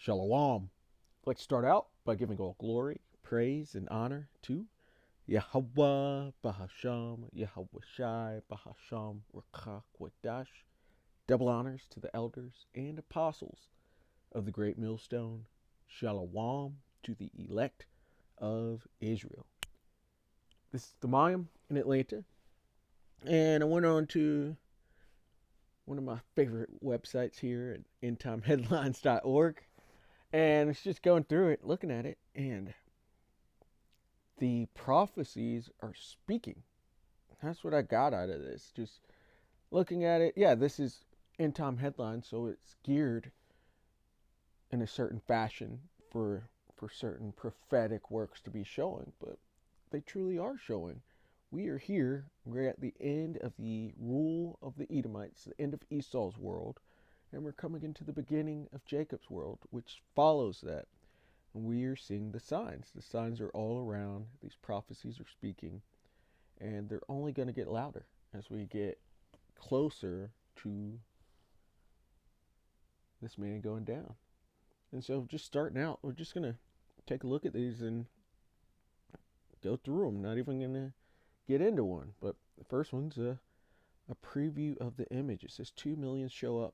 Shalom. I'd like to start out by giving all glory, praise, and honor to Yahweh Bahasham, Yahweh Shai Bahasham Rakah Kwadash. Double honors to the elders and apostles of the great millstone. Shalom to the elect of Israel. This is the Mayim in Atlanta, and I went on to one of my favorite websites here at endtimeheadlines.org, and it's just going through it, looking at it, and the prophecies are speaking. That's what I got out of this. Just looking at it, yeah, this is end time headlines, so it's geared in a certain fashion for certain prophetic works to be showing, but they truly are showing. We are here. We're at the end of the rule of the Edomites, the end of Esau's world, and we're coming into the beginning of Jacob's world, which follows that. And we are seeing the signs. The signs are all around. These prophecies are speaking, and they're only going to get louder as we get closer to this man going down. And so, just starting out, we're just going to take a look at these and go through them. Not even going to get into one, but the first one's a preview of the image. It says 2 million show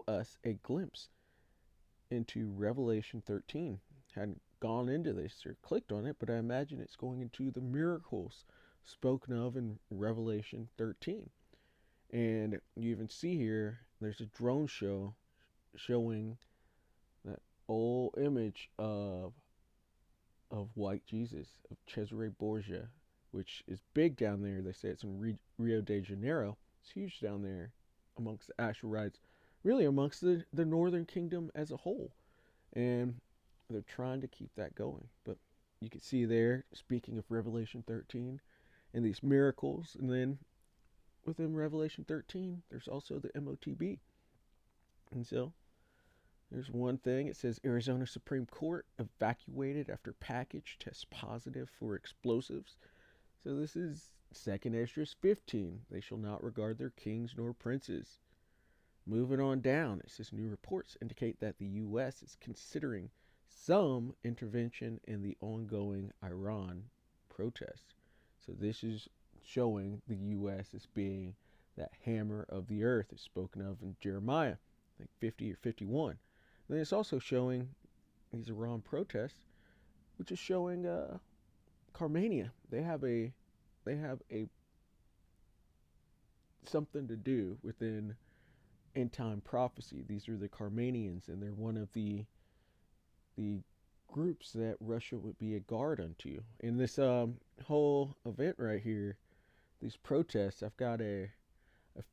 us a glimpse into Revelation 13. Hadn't gone into this or clicked on it, but I imagine it's going into the miracles spoken of in Revelation 13. And you even see here, there's a drone show showing that old image of white Jesus, of Cesare Borgia, which is big down there. They say it's in Rio de Janeiro. It's huge down there amongst the Asherites, really amongst the northern kingdom as a whole. And they're trying to keep that going. But you can see there, speaking of Revelation 13 and these miracles, and then within Revelation 13, there's also the MOTB. And so there's one thing. It says Arizona Supreme Court evacuated after package tests positive for explosives. So this is 2nd Esdras 15. They shall not regard their kings nor princes. Moving on down, it says new reports indicate that the U.S. is considering some intervention in the ongoing Iran protests. So this is showing the U.S. as being that hammer of the earth is spoken of in Jeremiah, I think 50 or 51. And then it's also showing these Iran protests, which is showing Carmania. They have a something to do within end time prophecy. These are the Carmanians, and they're one of the groups that Russia would be a guard unto. In this whole event right here, these protests, I've got a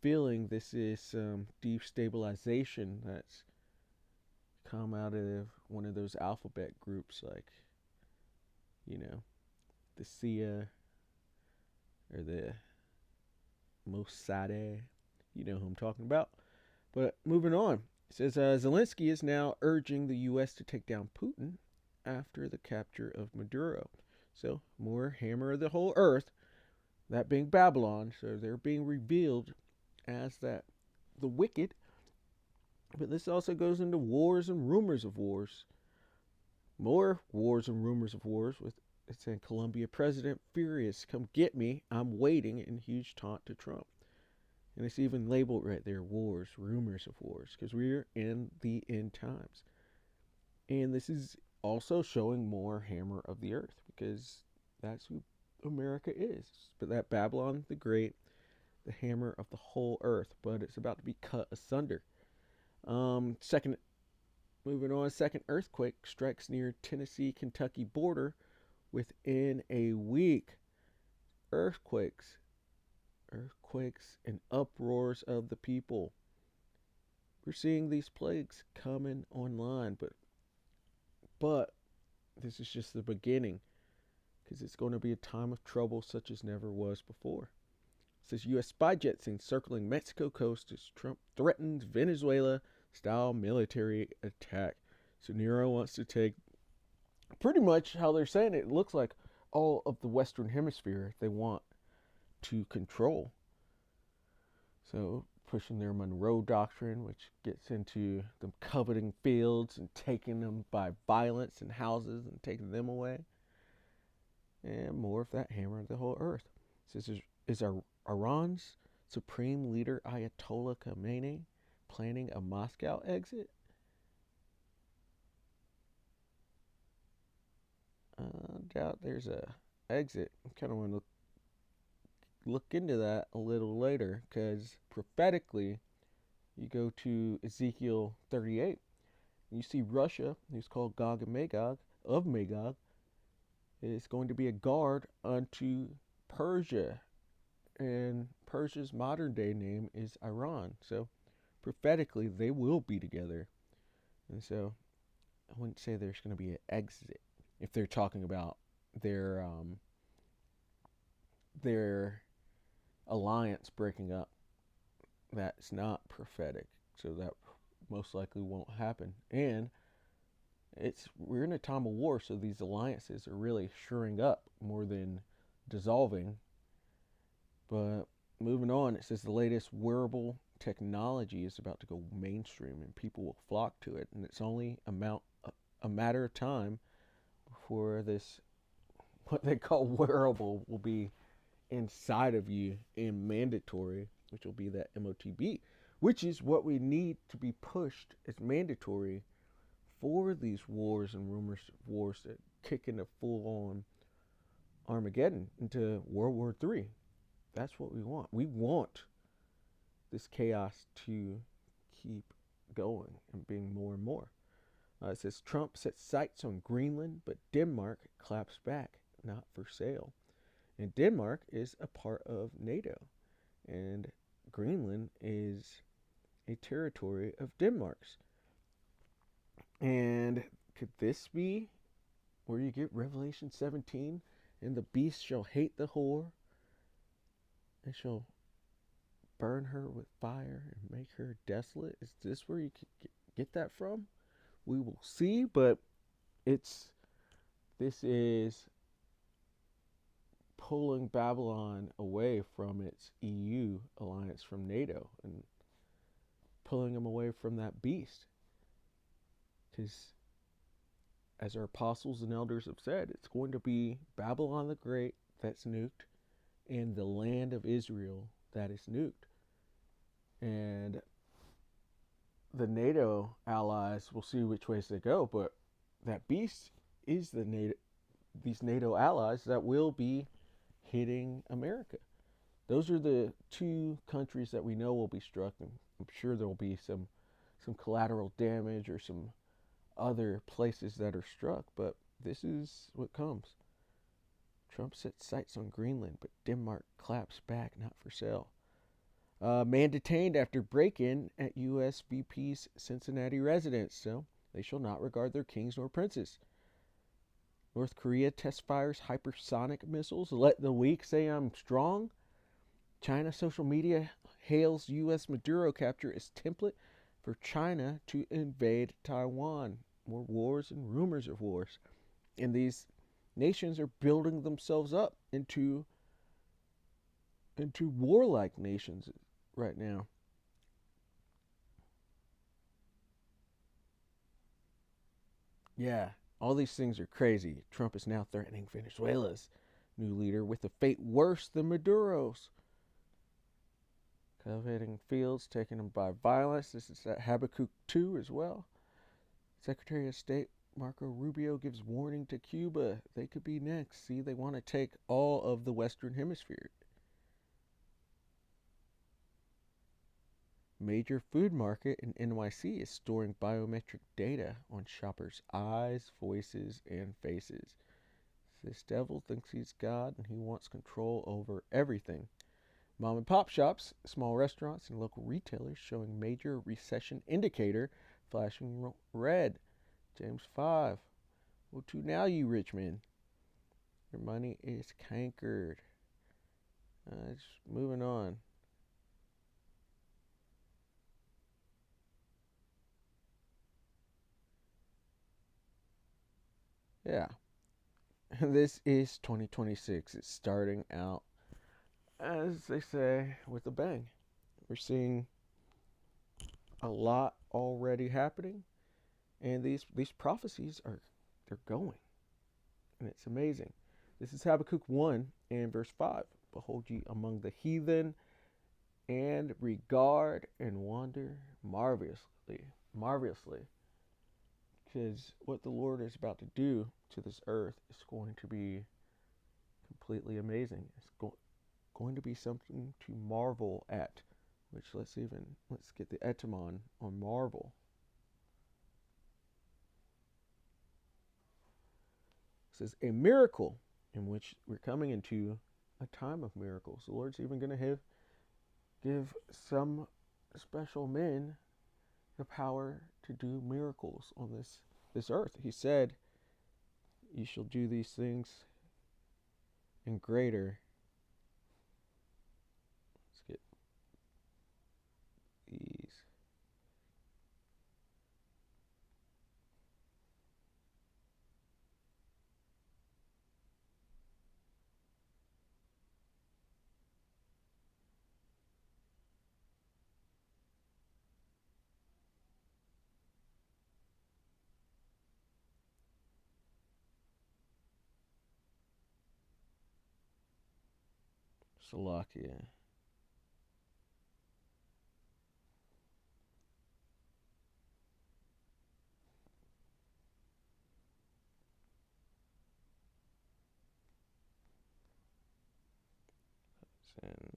feeling this is some destabilization that's come out of one of those alphabet groups, like, you know, the CIA or the Mossad. You know who I'm talking about. But moving on, it says Zelensky is now urging the U.S. to take down Putin after the capture of Maduro. So more hammer of the whole earth, that being Babylon. So they're being revealed as that the wicked. But this also goes into wars and rumors of wars. More wars and rumors of wars with, it's saying Colombia president furious, come get me, I'm waiting, in huge taunt to Trump. And it's even labeled right there, wars, rumors of wars, because we're in the end times. And this is also showing more hammer of the earth, because that's who America is. But that Babylon the Great, the hammer of the whole earth, but it's about to be cut asunder. Second, moving on, second earthquake strikes near Tennessee-Kentucky border within a week. Earthquakes and uproars of the people. We're seeing these plagues coming online, but this is just the beginning, because it's going to be a time of trouble such as never was before. It says U.S. spy jet seen circling Mexico coast as Trump threatens Venezuela-style military attack. So Nero wants to take, pretty much how they're saying it, looks like all of the Western Hemisphere they want to control. So pushing their Monroe Doctrine, which gets into them coveting fields and taking them by violence and houses and taking them away. And more of that hammering the whole earth. It says, is Iran's supreme leader Ayatollah Khamenei planning a Moscow exit? I doubt there's a exit. I kind of want to look into that a little later, because prophetically, you go to Ezekiel 38, and you see Russia, who's called Gog and Magog, of Magog, is going to be a guard unto Persia, and Persia's modern day name is Iran. So prophetically, they will be together, and so I wouldn't say there's going to be an exit if they're talking about their alliance breaking up. That's not prophetic, so that most likely won't happen. And we're in a time of war, so these alliances are really shoring up more than dissolving. But moving on, it says the latest wearable technology is about to go mainstream, and people will flock to it, and it's only a matter of time before this, what they call wearable, will be inside of you and mandatory, which will be that MOTB, which is what we need to be pushed as mandatory for these wars and rumors of wars that kick into full-on Armageddon, into World War III. That's what we want. We want this chaos to keep going and being more and more. It says Trump sets sights on Greenland, but Denmark claps back, not for sale. And Denmark is a part of NATO, and Greenland is a territory of Denmark's. And could this be where you get Revelation 17? And the beast shall hate the whore, and shall burn her with fire and make her desolate. Is this where you could get that from? We will see, but this is pulling Babylon away from its EU alliance from NATO and pulling them away from that beast. Because as our apostles and elders have said, it's going to be Babylon the Great that's nuked and the land of Israel that is nuked. And the NATO allies, will see which ways they go, but that beast is these NATO allies that will be hitting America. Those are the two countries that we know will be struck, and I'm sure there will be some collateral damage or some other places that are struck, but this is what comes. Trump sets sights on Greenland, but Denmark claps back, not for sale. Man detained after break-in at U.S. VP's Cincinnati residence, so they shall not regard their kings nor princes. North Korea test fires hypersonic missiles. Let the weak say I'm strong. China social media hails U.S. Maduro capture as template for China to invade Taiwan. More wars and rumors of wars. And these nations are building themselves up into warlike nations right now. Yeah, all these things are crazy. Trump is now threatening Venezuela's new leader with a fate worse than Maduro's. Cultivating fields, taking them by violence. This is at Habakkuk 2 as well. Secretary of State Marco Rubio gives warning to Cuba. They could be next. See, they want to take all of the Western Hemisphere. Major food market in NYC is storing biometric data on shoppers' eyes, voices, and faces. This devil thinks he's God and he wants control over everything. Mom and pop shops, small restaurants, and local retailers showing major recession indicator flashing red. James 5. Well, to now, you rich men. Your money is cankered. Just moving on. Yeah. This is 2026. It's starting out, as they say, with a bang. We're seeing a lot already happening, and these prophecies are they're going, and it's amazing. This is Habakkuk 1 and verse 5. Behold ye among the heathen, and regard and wonder marvelously, because what the Lord is about to do to this earth is going to be completely amazing. It's going to be something to marvel at. Which let's get the etymon on marvel. It says a miracle, in which we're coming into a time of miracles. The Lord's even going to give some special men the power to do miracles on this earth. He said, "You shall do these things and greater." Let's get these. Salakia. And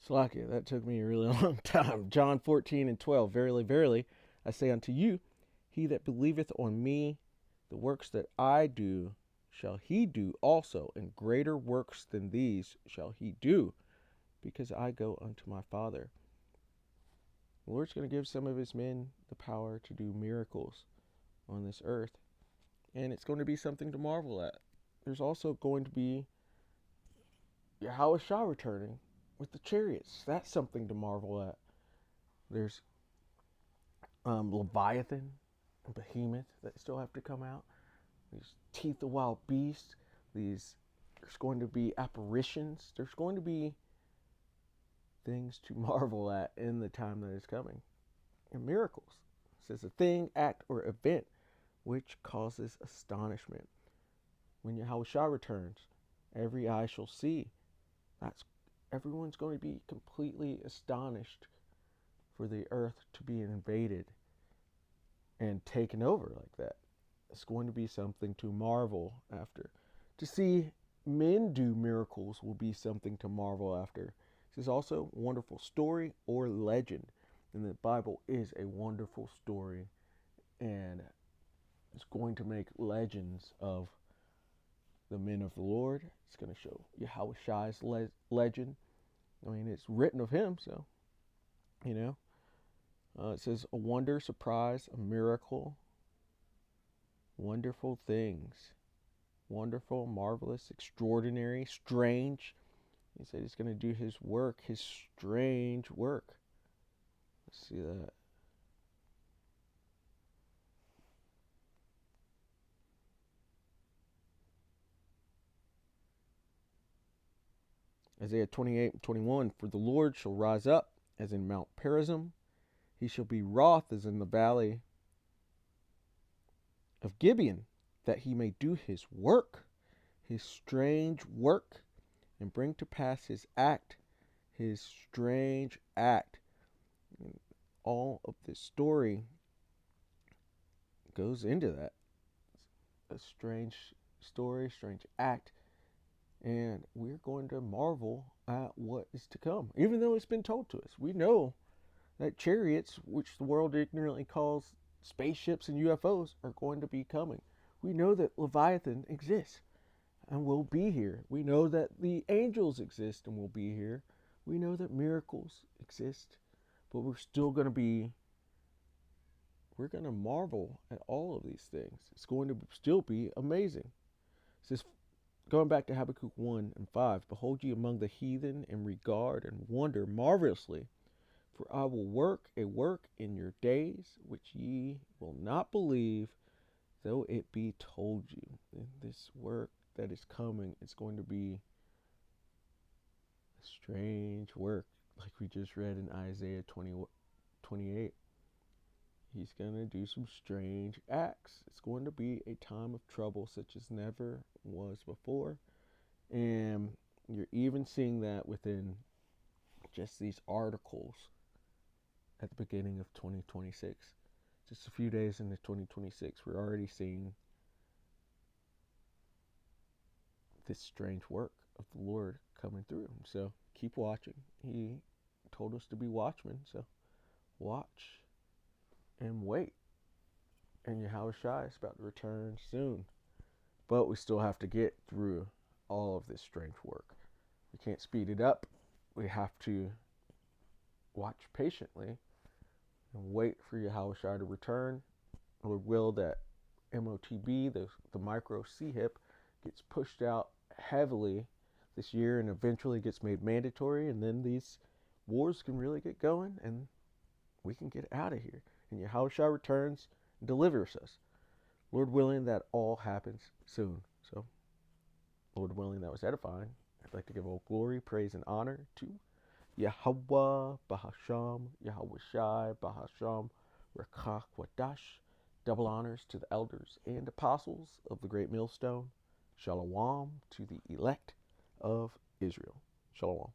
Salakia, that took me a really long time. John 14 and 12. Verily, verily, I say unto you, he that believeth on me, the works that I do, shall he do also, and greater works than these shall he do, because I go unto my Father. The Lord's going to give some of his men the power to do miracles on this earth, and it's going to be something to marvel at. There's also going to be Yahweh returning with the chariots. That's something to marvel at. There's Leviathan and Behemoth that still have to come out. These teeth of wild beasts. There's going to be apparitions. There's going to be things to marvel at in the time that is coming. And miracles. It says a thing, act, or event which causes astonishment. When Yahushua returns, every eye shall see. Everyone's going to be completely astonished for the earth to be invaded and taken over like that. It's going to be something to marvel after. To see men do miracles will be something to marvel after. This is also a wonderful story or legend. And the Bible is a wonderful story, and it's going to make legends of the men of the Lord. It's going to show Yahweh's legend. I mean, it's written of him, so, you know. It says a wonder, surprise, a miracle, wonderful things. Wonderful, marvelous, extraordinary, strange. He said he's going to do his work, his strange work. Let's see that. Isaiah 28 and 21. For the Lord shall rise up as in Mount Perazim. He shall be wroth as in the valley of Gibeon, that he may do his work, his strange work, and bring to pass his act, his strange act. And all of this story goes into that. A strange story, strange act, and we're going to marvel at what is to come. Even though it's been told to us, we know that chariots, which the world ignorantly calls spaceships and UFOs, are going to be coming. We know that Leviathan exists and will be here. We know that the angels exist and will be here. We know that miracles exist, but we're we're going to marvel at all of these things. It's going to still be amazing. It says, going back to Habakkuk 1 and 5, behold ye among the heathen, and regard and wonder marvelously. For I will work a work in your days, which ye will not believe, though it be told you. And this work that is coming is going to be a strange work, like we just read in Isaiah 28. He's going to do some strange acts. It's going to be a time of trouble such as never was before. And you're even seeing that within just these articles at the beginning of 2026. Just a few days into 2026, we're already seeing this strange work of the Lord coming through. So keep watching. He told us to be watchmen, so watch and wait. And Yahushua is about to return soon. But we still have to get through all of this strange work. We can't speed it up. We have to watch patiently and wait for Yahushua to return. Lord will that MOTB, the micro C-HIP, gets pushed out heavily this year and eventually gets made mandatory, and then these wars can really get going and we can get out of here. And Yahushua returns and delivers us. Lord willing, that all happens soon. So, Lord willing, that was edifying. I'd like to give all glory, praise, and honor to Yahweh, Bahasham, Yahweh Shai, Bahasham, Rekach, Wadash. Double honors to the elders and apostles of the great millstone. Shalom to the elect of Israel. Shalom.